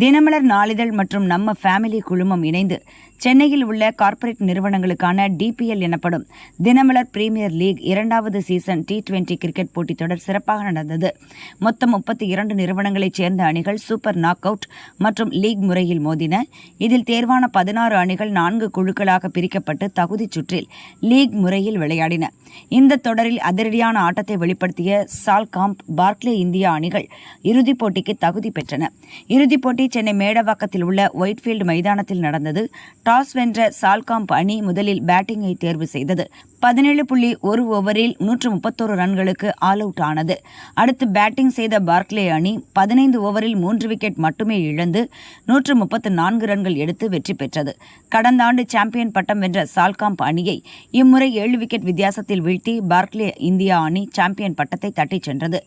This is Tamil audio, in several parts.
தினமலர் நாளிதழ் மற்றும் நம்ம ஃபேமிலி குழுமம் இணைந்து சென்னையில் உள்ள கார்ப்பரேட் நிறுவனங்களுக்கான டிபிஎல் எனப்படும் தினமலர் பிரீமியர் லீக் 2வது சீசன் T20 கிரிக்கெட் போட்டித் தொடர் சிறப்பாக நடந்தது. மொத்தம் 32 நிறுவனங்களைச் சேர்ந்த அணிகள் சூப்பர் நாக் அவுட் மற்றும் லீக் முறையில் மோதின. இதில் தேர்வான 16 அணிகள் 4 குழுக்களாக பிரிக்கப்பட்டு தகுதிச் சுற்றில் லீக் முறையில் விளையாடின. இந்த தொடரில் அதிரடியான ஆட்டத்தை வெளிப்படுத்திய சால்காம்ப், பார்க்லே இந்தியா அணிகள் இறுதிப் போட்டிக்கு தகுதி பெற்றன. இறுதிப் போட்டி சென்னை மேடவாக்கத்தில் உள்ள ஒயிட்ஃபீல்டு மைதானத்தில் நடந்தது. டாஸ் வென்ற சால்காம்ப் அணி முதலில் பேட்டிங்கை தேர்வு செய்தது. 17.1 ஓவரில் 131 ரன்களுக்கு ஆல் அவுட் ஆனது. அடுத்து பேட்டிங் செய்த பார்க்லே அணி 15 ஓவரில் 3 விக்கெட் மட்டுமே இழந்து 134 ரன்கள் எடுத்து வெற்றி பெற்றது. கடந்த ஆண்டு சாம்பியன் பட்டம் வென்ற சால்காம்ப் அணியை இம்முறை 7 விக்கெட் வித்தியாசத்தில் வீழ்த்தி பார்க்லே இந்தியா அணி சாம்பியன் பட்டத்தை தட்டிச் சென்றது.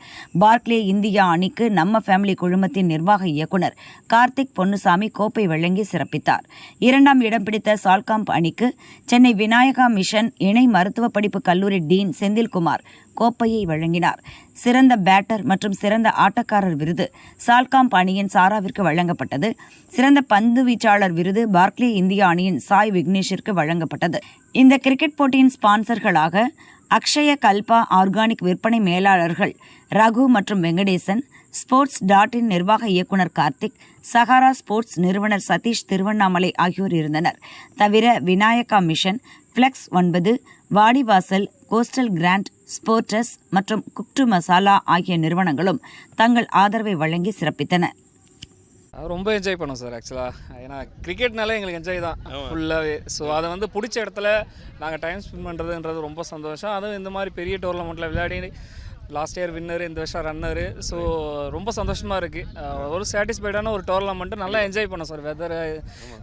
பார்க்லே இந்தியா அணிக்கு நம்ம ஃபேமிலி குழுமத்தின் நிர்வாக இயக்குநர் கார்த்திக் பொன்னுசாமி கோப்பை வழங்கி சிறப்பித்தார். 2ஆம் இடம் பிடித்த சால்காம்ப் அணிக்கு சென்னை விநாயகா மிஷன் இணை மருத்துவ படிப்பு கல்லூரி டீன் செந்தில்குமார் கோப்பையை வழங்கினார். சிறந்த பேட்டர் மற்றும் சிறந்த ஆட்டக்காரர் விருது சால்காம்ப் அணியின் சாராவிற்கு வழங்கப்பட்டது. சிறந்த பந்து வீச்சாளர் விருது பார்க்லே இந்தியா அணியின் சாய் விக்னேஷிற்கு வழங்கப்பட்டது. இந்த கிரிக்கெட் போட்டியின் ஸ்பான்சர்களாக அக்ஷய கல்பா ஆர்கானிக் விற்பனை மேலாளர்கள் ரகு மற்றும் வெங்கடேசன், ஸ்போர்ட்ஸ்.இன் நிர்வாக இயக்குநர் கார்த்திக், சஹாரா ஸ்போர்ட்ஸ் நிறுவனர் சதீஷ் திருவண்ணாமலை ஆகியோர் இருந்தனர். தவிர விநாயகா மிஷன், ஃபிளெக்ஸ் 9, வாடிவாசல், கோஸ்டல் கிராண்ட், ஸ்போர்டஸ் மற்றும் குக்டு மசாலா ஆகிய நிறுவனங்களும் தங்கள் ஆதரவை வழங்கி சிறப்பித்தன. ரொம்ப என்ஜாய் பண்ணோம் சார். ஆக்சுவலாக ஏன்னா கிரிக்கெட்னாலே எங்களுக்கு என்ஜாய் தான் ஃபுல்லாகவே. ஸோ அதை வந்து பிடிச்ச இடத்துல நாங்கள் டைம் ஸ்பெண்ட் பண்ணுறதுன்றது ரொம்ப சந்தோஷம். அதுவும் இந்த மாதிரி பெரிய டோர்னமெண்ட்டில் விளையாடி லாஸ்ட் இயர் வின்னர், இந்த வருஷம் ரன்னரு. ஸோ ரொம்ப சந்தோஷமாக இருக்குது. ஒரு சாட்டிஸ்ஃபைடான ஒரு டோர்னமெண்ட்டு நல்லா என்ஜாய் பண்ணோம் சார். வெதர்,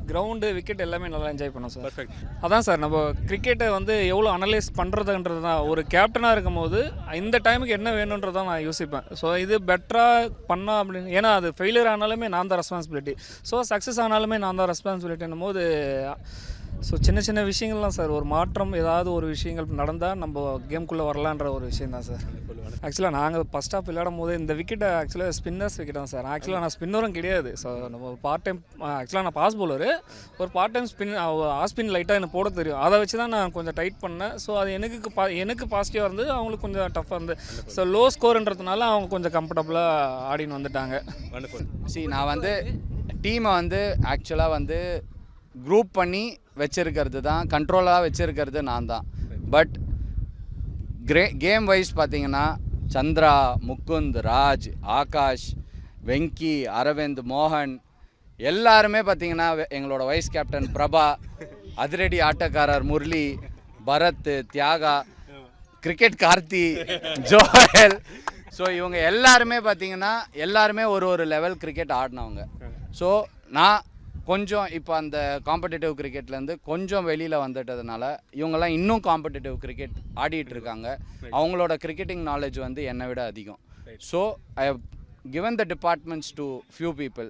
கிரவுண்டு, விக்கெட் எல்லாமே நல்லா என்ஜாய் பண்ணோம் சார். பர்ஃபெக்ட். அதான் சார், நம்ம கிரிக்கெட்டை வந்து எவ்வளோ அனலைஸ் பண்ணுறதுன்றது தான். ஒரு கேப்டனாக இருக்கும் போது இந்த டைமுக்கு என்ன வேணுன்றதான் நான் யோசிப்பேன். ஸோ இது பெட்டராக பண்ணால் அப்படின்னு, ஏன்னா அது ஃபெயிலியர் ஆனாலுமே நான் தான் ரெஸ்பான்சிபிலிட்டி. ஸோ சக்ஸஸ் ஆனாலுமே நான் தான் ரெஸ்பான்சிபிலிட்டின்னும் போது ஸோ சின்ன சின்ன விஷயங்கள்லாம் சார், ஒரு மாற்றம் ஏதாவது ஒரு விஷயங்கள் நடந்தால் நம்ம கேம்குள்ளே வரலான்ற ஒரு விஷயம் தான் சார். ஆக்சுவலாக நாங்கள் ஃபஸ்ட் ஆஃப் விளையாடும் போது இந்த விக்கெட்டை ஆக்சுவலாக ஸ்பின்னர்ஸ் விக்கெட் தான் சார். ஆக்சுவலாக நான் ஸ்பின்னரும் கிடையாது. ஸோ நம்ம ஒரு பார்ட் டைம், ஆக்சுவலாக நான் பாஸ் பவுலரு, ஒரு பார்ட் டைம் ஆஃப் ஸ்பின் லைட்டாக எனக்கு போட தெரியும். அதை வச்சு தான் நான் கொஞ்சம் டைட் பண்ணேன். ஸோ அது எனக்கு பாசிட்டிவாக இருந்தது, அவங்களுக்கு கொஞ்சம் டஃப்பாக இருந்தது. ஸோ லோ ஸ்கோர்ன்றதுனால அவங்க கொஞ்சம் கம்ஃபர்டபுளாக ஆடின்னு வந்துட்டாங்க. நான் வந்து டீமை வந்து ஆக்சுவலாக வந்து குரூப் பண்ணி வச்சுருக்கிறது தான், கண்ட்ரோலாக வச்சுருக்கிறது நான் தான். பட் கேம் வைஸ் பார்த்தீங்கன்னா சந்திரா, முகுந்த், ராஜ், ஆகாஷ், வெங்கி, அரவிந்த், மோகன் எல்லாருமே பார்த்தீங்கன்னா, எங்களோட வைஸ் கேப்டன் பிரபா, அதிரடி ஆட்டக்காரர் Murali, Bharath, Thiyaga, cricket Karthi, Joel, so இவங்க எல்லாருமே பார்த்தீங்கன்னா எல்லாருமே ஒரு லெவல் கிரிக்கெட் ஆடினவங்க. ஸோ நான் கொஞ்சம் இப்போ அந்த காம்படிட்டிவ் கிரிக்கெட்லேருந்து கொஞ்சம் வெளியில் வந்துட்டதுனால இவங்கெல்லாம் இன்னும் காம்படிட்டிவ் கிரிக்கெட் ஆடிட்டு இருக்காங்க. அவங்களோட கிரிக்கெட்டிங் நாலேஜ் வந்து என்னை விட அதிகம். So I have given the departments to few people.